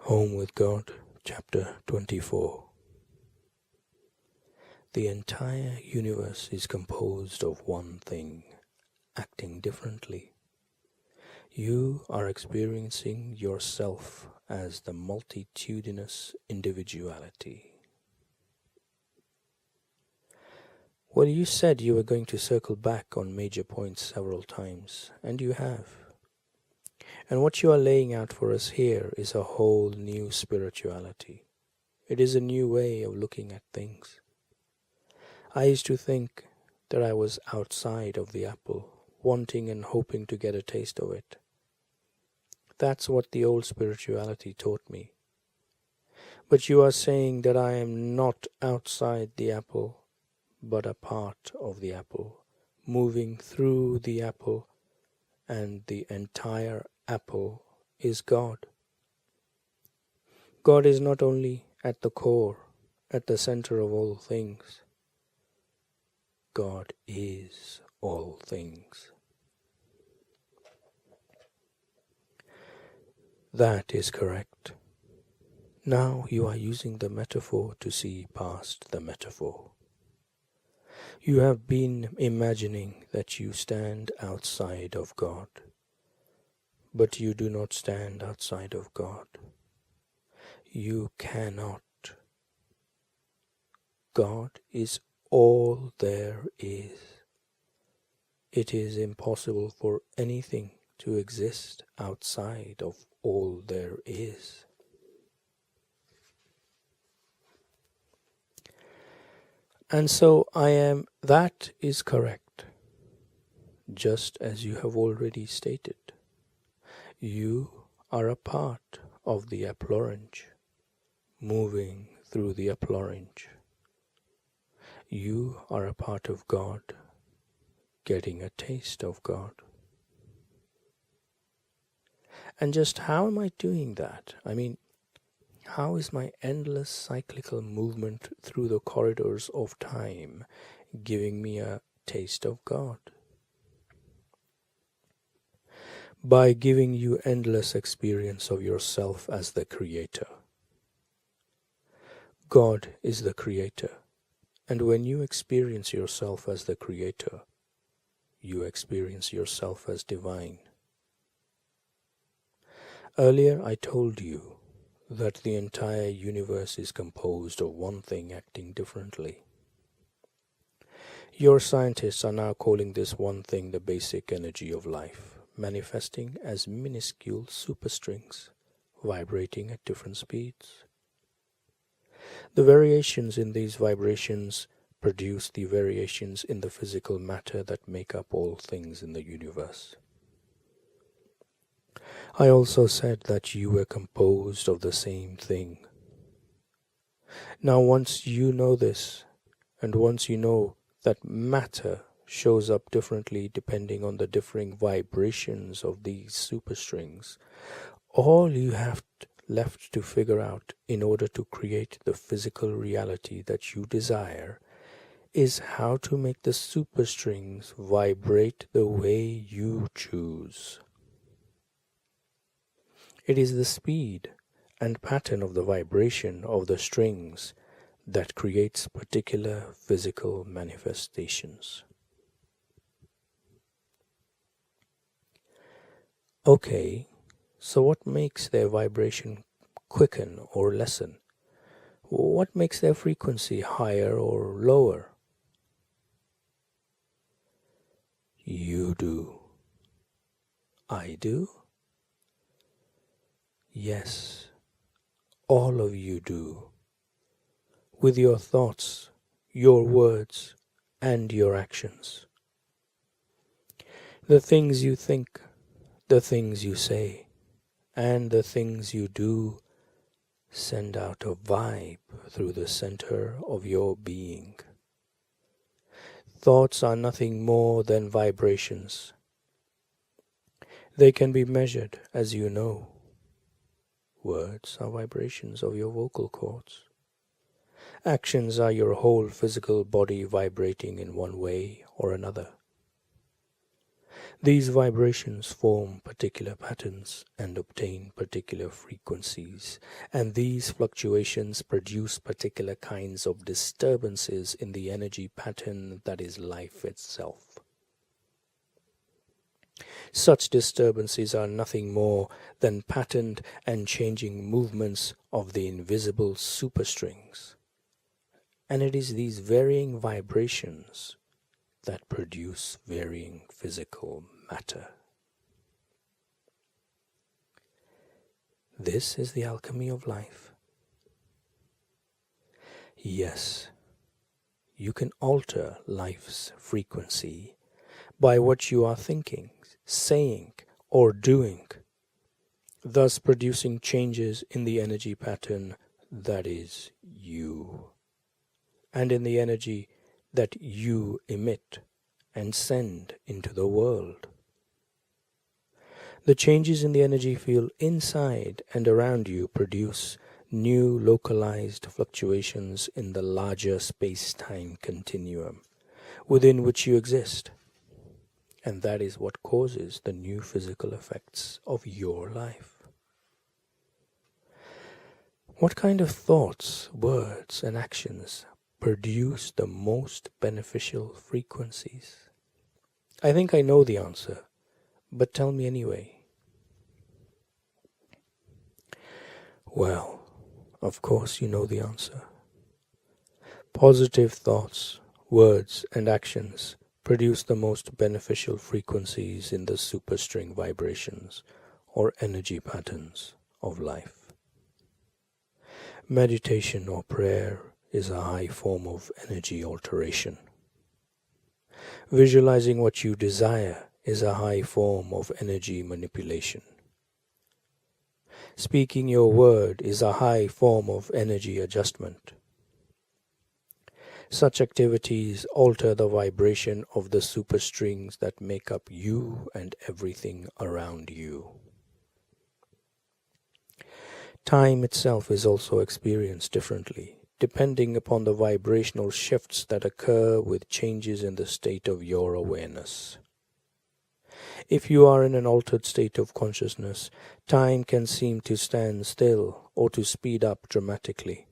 Home with God, Chapter 24. The entire universe is composed of one thing, acting differently. You are experiencing yourself as the multitudinous individuality. Well, you said you were going to circle back on major points several times, and you have. And what you are laying out for us here is a whole new spirituality. It is a new way of looking at things. I used to think that I was outside of the apple, wanting and hoping to get a taste of it. That's what the old spirituality taught me. But you are saying that I am not outside the apple, but a part of the apple, moving through the apple, and the entire apple is God. God is not only at the core, at the center of all things. God is all things. That is correct. Now you are using the metaphor to see past the metaphor. You have been imagining that you stand outside of God, but you do not stand outside of God. You cannot. God is all there is. It is impossible for anything to exist outside of all there is. And so that is correct, just as you have already stated. You are a part of the apple-orange, moving through the apple-orange. You are a part of God, getting a taste of God. And just how am I doing that? I mean, how is my endless cyclical movement through the corridors of time giving me a taste of God? By giving you endless experience of yourself as the creator. God is the creator, and when you experience yourself as the creator, you experience yourself as divine. Earlier I told you that the entire universe is composed of one thing acting differently. Your scientists are now calling this one thing the basic energy of life, manifesting as minuscule superstrings, vibrating at different speeds. The variations in these vibrations produce the variations in the physical matter that make up all things in the universe. I also said that you were composed of the same thing. Now once you know this, and once you know that matter shows up differently depending on the differing vibrations of these superstrings, all you have left to figure out in order to create the physical reality that you desire is how to make the superstrings vibrate the way you choose. It is the speed and pattern of the vibration of the strings that creates particular physical manifestations. Okay, so what makes their vibration quicken or lessen? What makes their frequency higher or lower? You do. I do? Yes, all of you do. With your thoughts, your words, and your actions. The things you think, the things you say, and the things you do send out a vibe through the center of your being. Thoughts are nothing more than vibrations. They can be measured, as you know. Words are vibrations of your vocal cords. Actions are your whole physical body vibrating in one way or another. These vibrations form particular patterns and obtain particular frequencies, and these fluctuations produce particular kinds of disturbances in the energy pattern that is life itself. Such disturbances are nothing more than patterned and changing movements of the invisible superstrings, and it is these varying vibrations that produce varying physical matter. This is the alchemy of life. Yes, you can alter life's frequency by what you are thinking, saying, or doing, thus producing changes in the energy pattern that is you, and in the energy that you emit and send into the world. The changes in the energy field inside and around you produce new localized fluctuations in the larger space-time continuum within which you exist. And that is what causes the new physical effects of your life. What kind of thoughts, words, and actions produce the most beneficial frequencies? I think I know the answer, but tell me anyway. Well, of course you know the answer. Positive thoughts, words, and actions produce the most beneficial frequencies in the superstring vibrations or energy patterns of life. Meditation or prayer is a high form of energy alteration. Visualizing what you desire is a high form of energy manipulation. Speaking your word is a high form of energy adjustment. Such activities alter the vibration of the superstrings that make up you and everything around you. Time itself is also experienced differently, depending upon the vibrational shifts that occur with changes in the state of your awareness. If you are in an altered state of consciousness, time can seem to stand still or to speed up dramatically.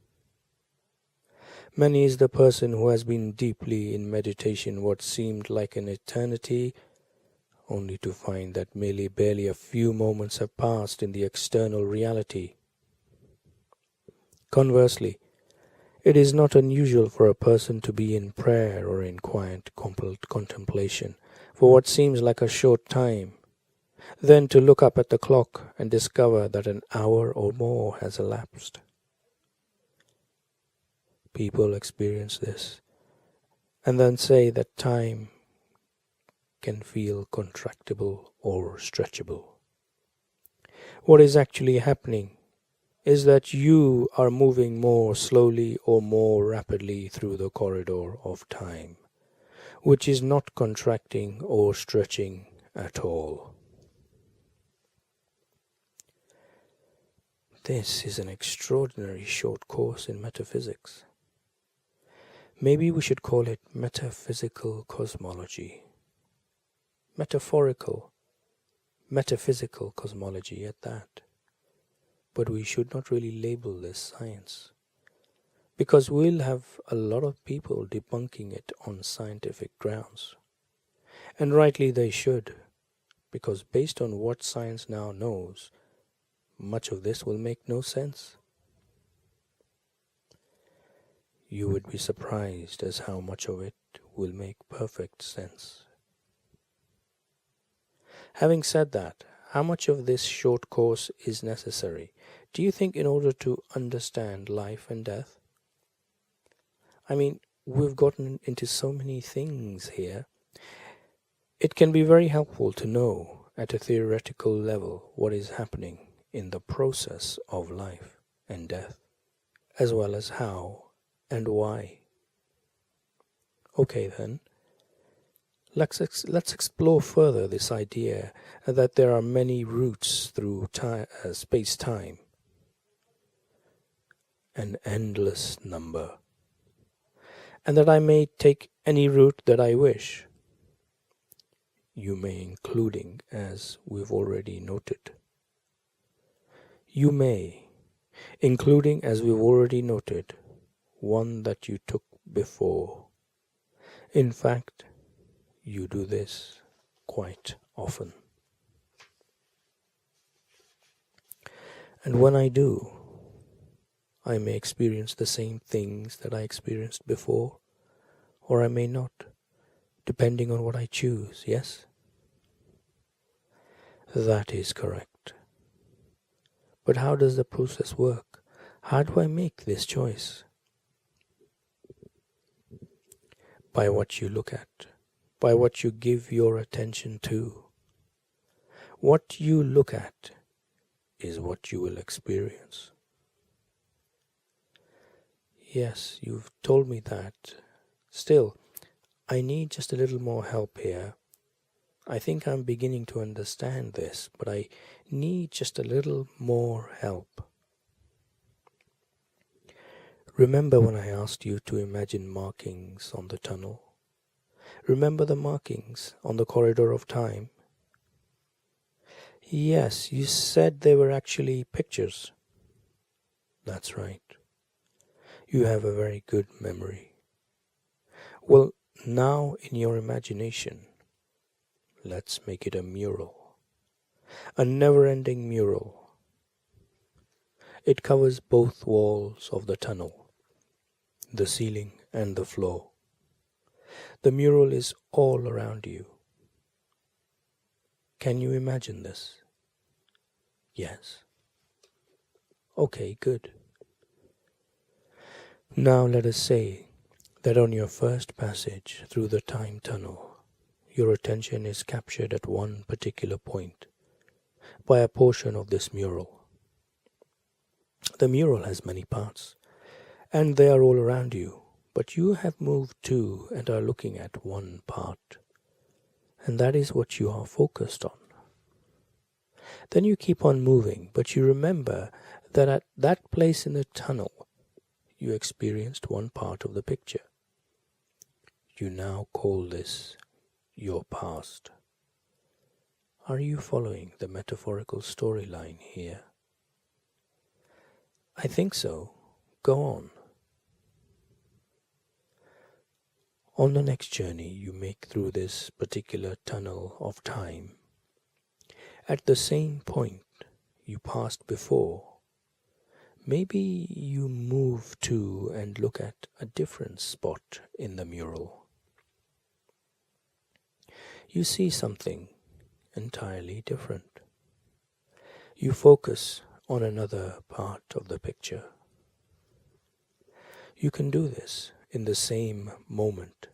Many is the person who has been deeply in meditation what seemed like an eternity, only to find that barely a few moments have passed in the external reality. Conversely, it is not unusual for a person to be in prayer or in quiet contemplation for what seems like a short time, then to look up at the clock and discover that an hour or more has elapsed. People experience this and then say that time can feel contractible or stretchable. What is actually happening is that you are moving more slowly or more rapidly through the corridor of time, which is not contracting or stretching at all. This is an extraordinary short course in metaphysics. Maybe we should call it metaphysical cosmology. Metaphysical cosmology at that. But we should not really label this science, because we'll have a lot of people debunking it on scientific grounds. And rightly they should, because based on what science now knows, much of this will make no sense. You would be surprised as how much of it will make perfect sense. Having said that, how much of this short course is necessary, do you think, in order to understand life and death? I mean, we've gotten into so many things here. It can be very helpful to know at a theoretical level what is happening in the process of life and death, as well as how and why. Okay then, let's explore further this idea that there are many routes through space-time, an endless number, and that I may take any route that I wish. you may including as we've already noted. You may, including as we've already noted, one that you took before. In fact, you do this quite often. And when I do, I may experience the same things that I experienced before, or I may not, depending on what I choose, yes? That is correct. But how does the process work? How do I make this choice? By what you look at, by what you give your attention to. What you look at is what you will experience. Yes, you've told me that. Still, I need just a little more help here. I think I'm beginning to understand this, but I need just a little more help. Remember when I asked you to imagine markings on the tunnel? Remember the markings on the corridor of time? Yes, you said they were actually pictures. That's right. You have a very good memory. Well, now in your imagination, let's make it a mural. A never-ending mural. It covers both walls of the tunnel, the ceiling and the floor. The mural is all around you. Can you imagine this? Yes. Okay, good. Now let us say that on your first passage through the time tunnel, your attention is captured at one particular point by a portion of this mural. The mural has many parts, and they are all around you, but you have moved to and are looking at one part, and that is what you are focused on. Then you keep on moving, but you remember that at that place in the tunnel, you experienced one part of the picture. You now call this your past. Are you following the metaphorical storyline here? I think so. Go on. On the next journey you make through this particular tunnel of time, at the same point you passed before, maybe you move to and look at a different spot in the mural. You see something entirely different. You focus on another part of the picture. You can do this in the same moment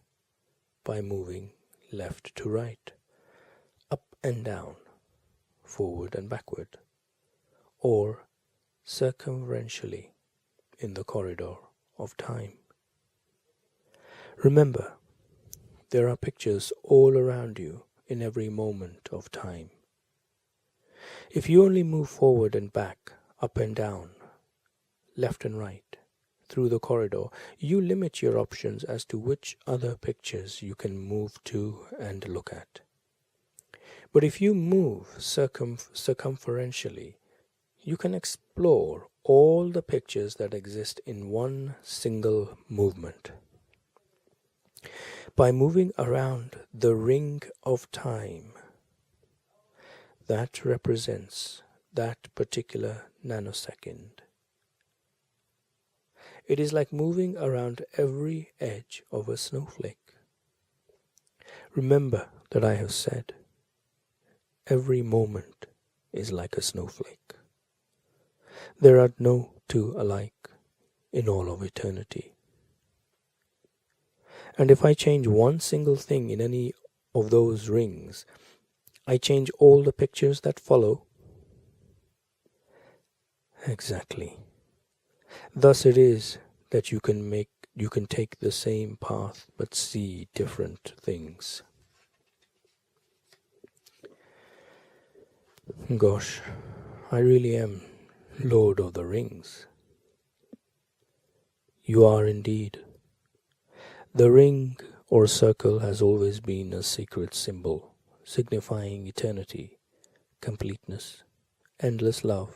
by moving left to right, up and down, forward and backward, or circumferentially in the corridor of time. Remember, there are pictures all around you in every moment of time. If you only move forward and back, up and down, left and right, through the corridor, you limit your options as to which other pictures you can move to and look at. But if you move circumferentially, you can explore all the pictures that exist in one single movement. By moving around the ring of time, that represents that particular nanosecond. It is like moving around every edge of a snowflake. Remember that I have said, every moment is like a snowflake. There are no two alike in all of eternity. And if I change one single thing in any of those rings, I change all the pictures that follow. Exactly. Thus it is that you can take the same path but see different things. Gosh, I really am Lord of the Rings. You are indeed. The ring or circle has always been a secret symbol signifying eternity, completeness, endless love,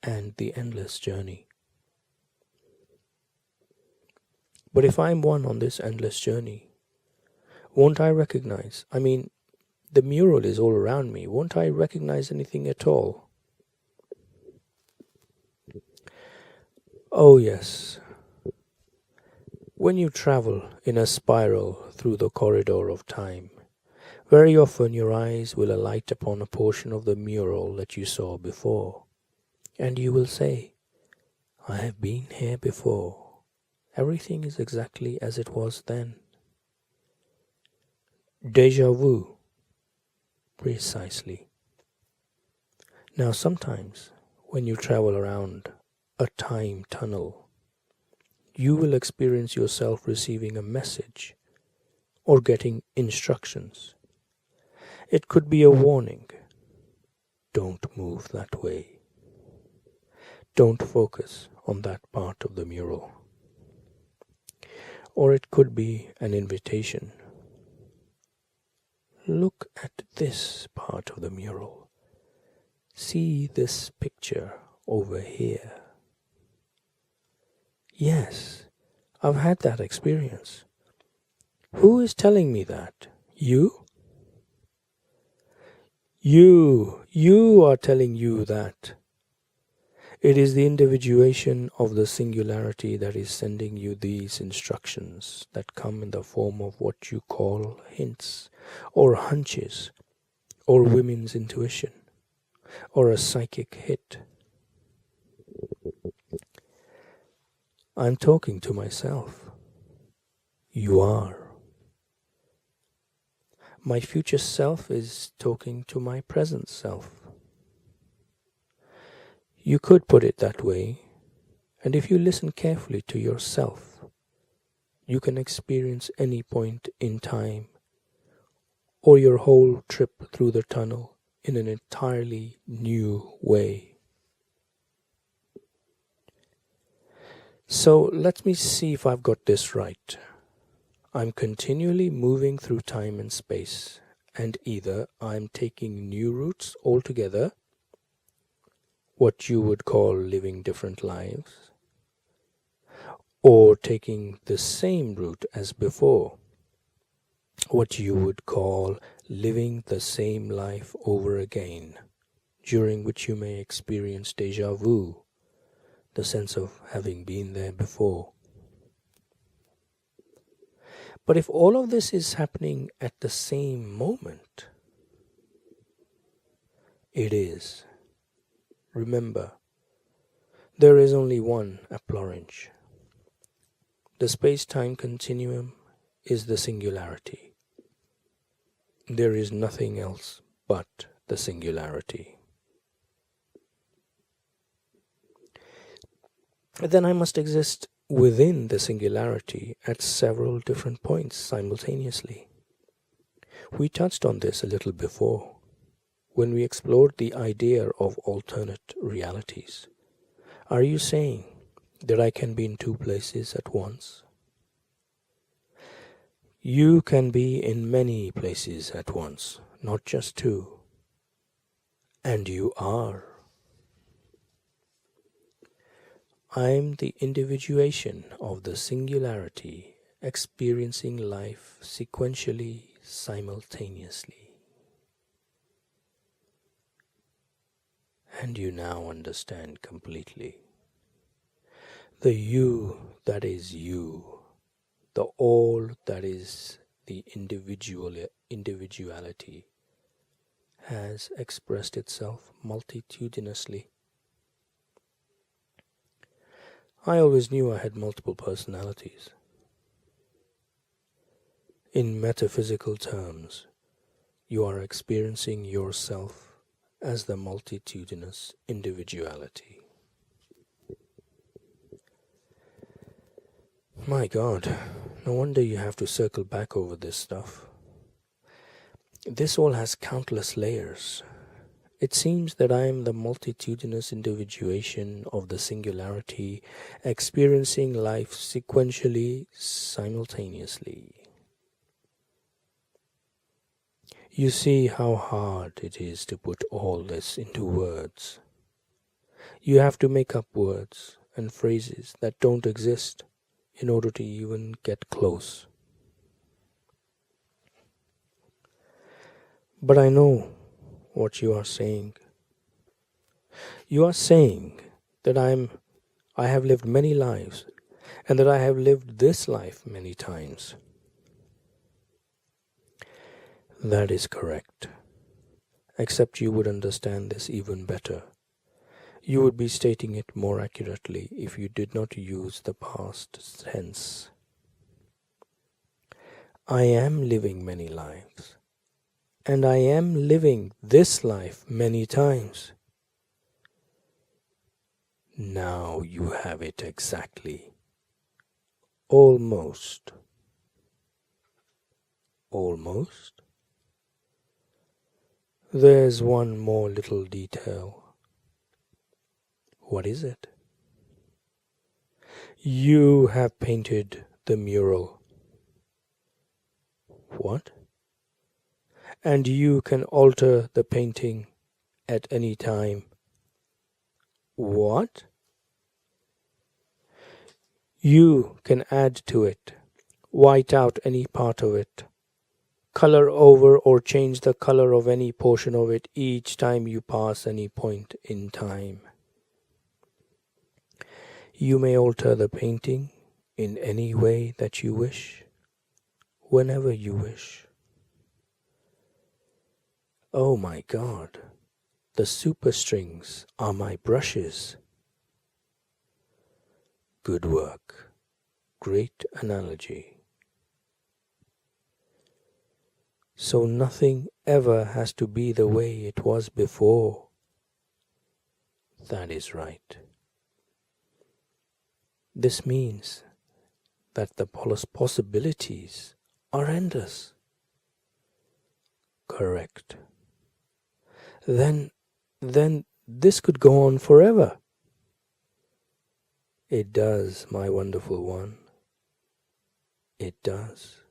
and the endless journey. But if I'm one on this endless journey, won't I recognize? The mural is all around me. Won't I recognize anything at all? Oh, yes. When you travel in a spiral through the corridor of time, very often your eyes will alight upon a portion of the mural that you saw before, and you will say, I have been here before. Everything is exactly as it was then. Deja vu. Precisely. Now sometimes, when you travel around a time tunnel, you will experience yourself receiving a message or getting instructions. It could be a warning. Don't move that way. Don't focus on that part of the mural. Or it could be an invitation. Look at this part of the mural. See this picture over here. Yes, I've had that experience. Who is telling me that? You? You are telling you that. It is the individuation of the singularity that is sending you these instructions that come in the form of what you call hints, or hunches, or women's intuition, or a psychic hit. I'm talking to myself. You are. My future self is talking to my present self. You could put it that way, and if you listen carefully to yourself, you can experience any point in time or your whole trip through the tunnel in an entirely new way. So let me see if I've got this right. I'm continually moving through time and space, and either I'm taking new routes altogether, what you would call living different lives, or taking the same route as before, what you would call living the same life over again, during which you may experience deja vu, the sense of having been there before. But if all of this is happening at the same moment, it is. Remember, there is only one Applorange. The space-time continuum is the singularity. There is nothing else but the singularity. Then I must exist within the singularity at several different points simultaneously. We touched on this a little before, when we explored the idea of alternate realities. Are you saying that I can be in two places at once? You can be in many places at once, not just two. And you are. I am the individuation of the singularity, experiencing life sequentially, simultaneously. And you now understand completely. The you that is you, the all that is the individuality, has expressed itself multitudinously. I always knew I had multiple personalities. In metaphysical terms, you are experiencing yourself as the multitudinous individuality. My God, no wonder you have to circle back over this stuff. This all has countless layers. It seems that I am the multitudinous individuation of the singularity, experiencing life sequentially, simultaneously. You see how hard it is to put all this into words. You have to make up words and phrases that don't exist in order to even get close. But I know what you are saying. You are saying that I have lived many lives and that I have lived this life many times. That is correct. Except you would understand this even better. You would be stating it more accurately if you did not use the past tense. I am living many lives, and I am living this life many times. Now you have it exactly. Almost. Almost? There's one more little detail. What is it? You have painted the mural. What? And you can alter the painting at any time. What? You can add to it, white out any part of it, color over or change the color of any portion of it each time you pass any point in time. You may alter the painting in any way that you wish, whenever you wish. Oh my God, the superstrings are my brushes. Good work. Great analogy. So nothing ever has to be the way it was before. That is right. This means that the possibilities are endless. Correct. Then this could go on forever. It does, my wonderful one. It does.